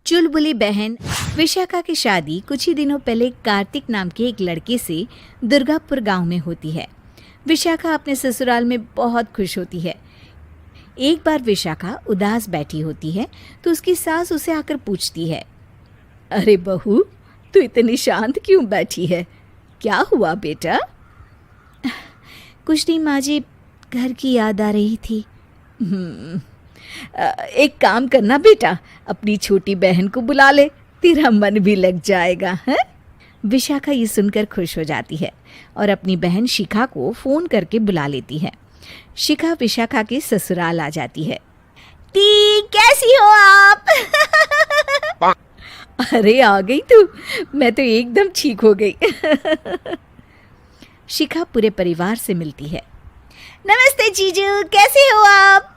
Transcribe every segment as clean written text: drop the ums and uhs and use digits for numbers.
चुलबुली बहन विशाखा की शादी कुछ ही दिनों पहले कार्तिक नाम के एक लड़के से दुर्गापुर गांव में होती है। विशाखा अपने ससुराल में बहुत खुश होती है। एक बार विशाखा उदास बैठी होती है तो उसकी सास उसे आकर पूछती है, अरे बहू, तू इतनी शांत क्यों बैठी है? क्या हुआ बेटा? कुछ नहीं माँ जी, घर की याद आ रही थी। एक काम करना बेटा, अपनी छोटी बहन को बुला ले, तेरा मन भी लग जाएगा है। विशाखा ये सुनकर खुश हो जाती है और अपनी बहन शिखा को फ़ोन करके बुला लेती है। शिखा विशाखा के ससुराल आ जाती है। टी, कैसी हो आप? अरे आ गई तू, मैं तो एकदम ठीक हो गई। शिखा पूरे परिवार से मिलती है। नमस्ते जीजू, कैसे हो आप?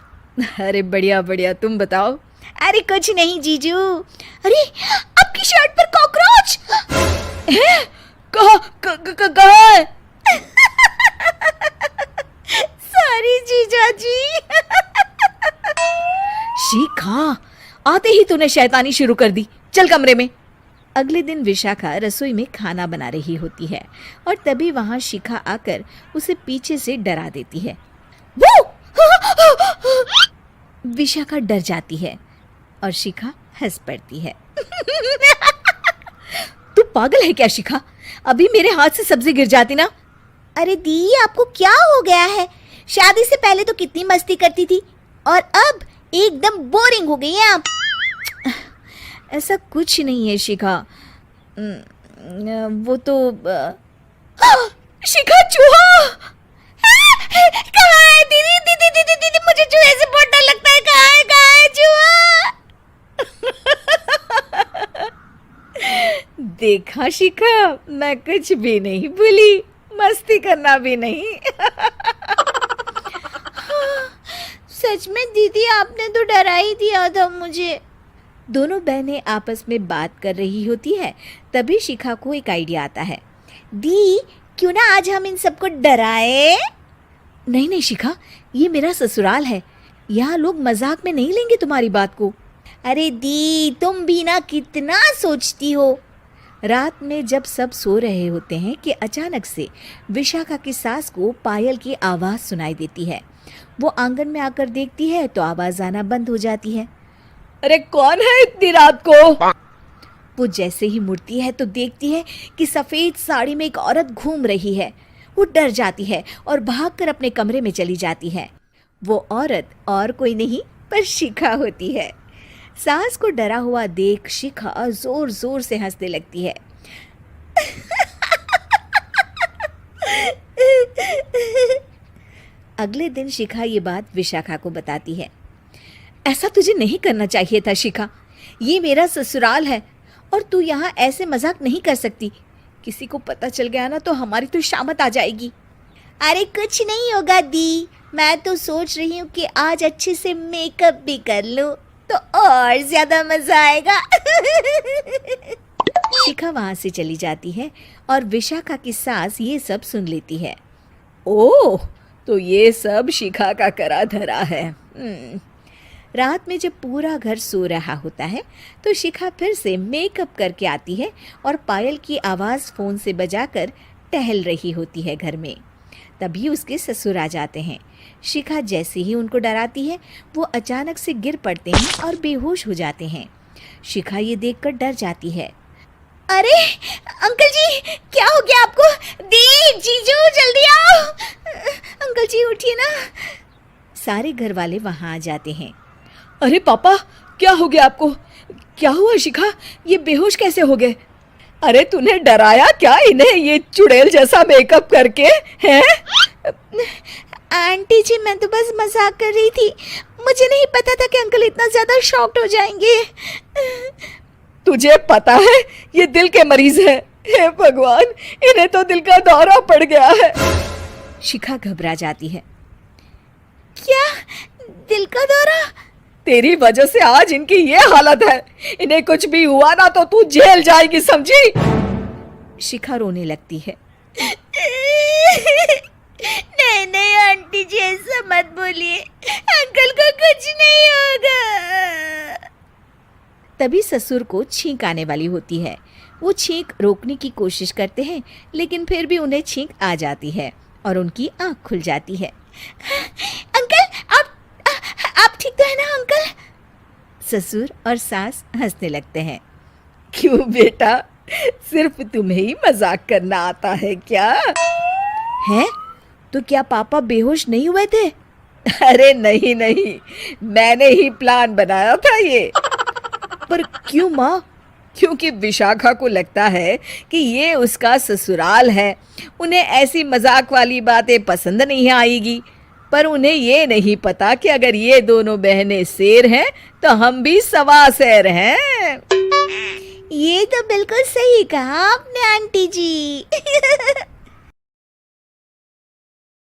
अरे बढ़िया बढ़िया, तुम बताओ। अरे कुछ नहीं जीजू। अरे आपकी शर्ट पर कॉकरोच है? कहाँ है? सॉरी जीजा जी। शिखा, आते ही तूने शैतानी शुरू कर दी, चल कमरे में। अगले दिन विशाखा रसोई में खाना बना रही होती है और तभी वहां शिखा आकर उसे पीछे से डरा देती है। वो! विशाखा डर जाती है और शिखा हंस पड़ती है। तू पागल है क्या शिखा? अभी मेरे हाथ से सब्जी गिर जाती ना। अरे दी, आपको क्या हो गया है? शादी से पहले तो कितनी मस्ती करती थी और अब एकदम बोरिंग हो गई है आप। ऐसा कुछ नहीं है शिखा, वो तो शिखा, चूहा कहाँ है? दीदी दीदी दीदी दीदी, मुझे चूहे से बहुत डर लगता है। कहाँ है चूहा? देखा शिखा, मैं कुछ भी नहीं भूली, मस्ती करना भी नहीं। सच में दीदी, आपने तो डरा ही दिया था मुझे। दोनों बहनें आपस में बात कर रही होती है। तभी शिखा को एक आइडिया आता है। दी, क्यों ना आज हम इन सबको डराए? नहीं नहीं शिखा, ये मेरा ससुराल है, यहाँ लोग मजाक में नहीं लेंगे तुम्हारी बात को। अरे दी, तुम भी ना कितना सोचती हो। रात में जब सब सो रहे होते हैं कि अचानक से विशाखा की सास को पायल की आवाज़ सुनाई देती है। वो आंगन में आकर देखती है तो आवाज़ आना बंद हो जाती है। अरे कौन है इतनी रात को? वो जैसे ही मुड़ती है तो देखती है कि सफ़ेद साड़ी में एक औरत घूम रही है। वो डर जाती है और भागकर अपने कमरे में चली जाती है। वो औरत और कोई नहीं पर शिखा होती है। सास को डरा हुआ देख शिखा जोर जोर से हंसने लगती है। अगले दिन शिखा ये बात विशाखा को बताती है। ऐसा तुझे नहीं करना चाहिए था शिखा, ये मेरा ससुराल है और तू यहाँ ऐसे मजाक नहीं कर सकती। किसी को पता चल गया ना तो हमारी तो शामत आ जाएगी। अरे कुछ नहीं होगा दी, मैं तो सोच रही हूँ कि आज अच्छे से मेकअप भी कर लूँ तो और ज्यादा मजा आएगा। शिखा वहाँ से चली जाती है और विशाखा की सास ये सब सुन लेती है। ओह, तो ये सब शिखा का करा धरा है। रात में जब पूरा घर सो रहा होता है तो शिखा फिर से मेकअप करके आती है और पायल की आवाज़ फ़ोन से बजाकर टहल रही होती है घर में। तभी उसके ससुर आ जाते हैं। शिखा जैसे ही उनको डराती है वो अचानक से गिर पड़ते हैं और बेहोश हो जाते हैं। शिखा ये देखकर डर जाती है। अरे अंकल जी, क्या हो गया आपको? दी, जीजू, जल्दी आओ। अंकल जी उठिए ना। सारे घर वाले वहाँ आ जाते हैं। अरे पापा, क्या हो गया आपको? क्या हुआ शिखा, ये बेहोश कैसे हो गए? अरे तूने डराया क्या इन्हें ये चुड़ैल जैसा मेकअप करके हैं? आंटी जी, मैं तो बस मजाक कर रही थी, मुझे नहीं पता था कि अंकल इतना ज्यादा शॉक्ड हो जाएंगे। तुझे पता है ये दिल के मरीज हैं। हे भगवान, इन्हें तो दिल का दौरा पड़ गया है। शिखा घबरा जाती है। क्या दिल का दौरा? तेरी वजह से आज इनकी ये हालत है। इन्हें कुछ भी हुआ ना तो तू जेल जाएगी, समझी? शिखा रोने लगती है। नहीं नहीं आंटी जी, ऐसा मत बोलिए, अंकल को कुछ नहीं होगा। तभी ससुर को छींक आने वाली होती है। वो छींक रोकने की कोशिश करते हैं, लेकिन फिर भी उन्हें छींक आ जाती है और उनकी आंख खुल जाती है। अंकल, आप ठीक तो है ना अंकल? ससुर और सास हंसने लगते हैं। क्यों बेटा, सिर्फ तुम्हें ही मजाक करना आता है क्या? है तो क्या पापा बेहोश नहीं हुए थे? अरे नहीं नहीं, मैंने ही प्लान बनाया था ये। पर क्यों माँ? क्योंकि विशाखा को लगता है कि ये उसका ससुराल है, उन्हें ऐसी मजाक वाली बातें पसंद नहीं आएगी। पर उन्हें ये नहीं पता कि अगर ये दोनों बहनें शेर हैं तो हम भी सवा शेर हैं। ये तो बिल्कुल सही कहा आपने आंटी जी।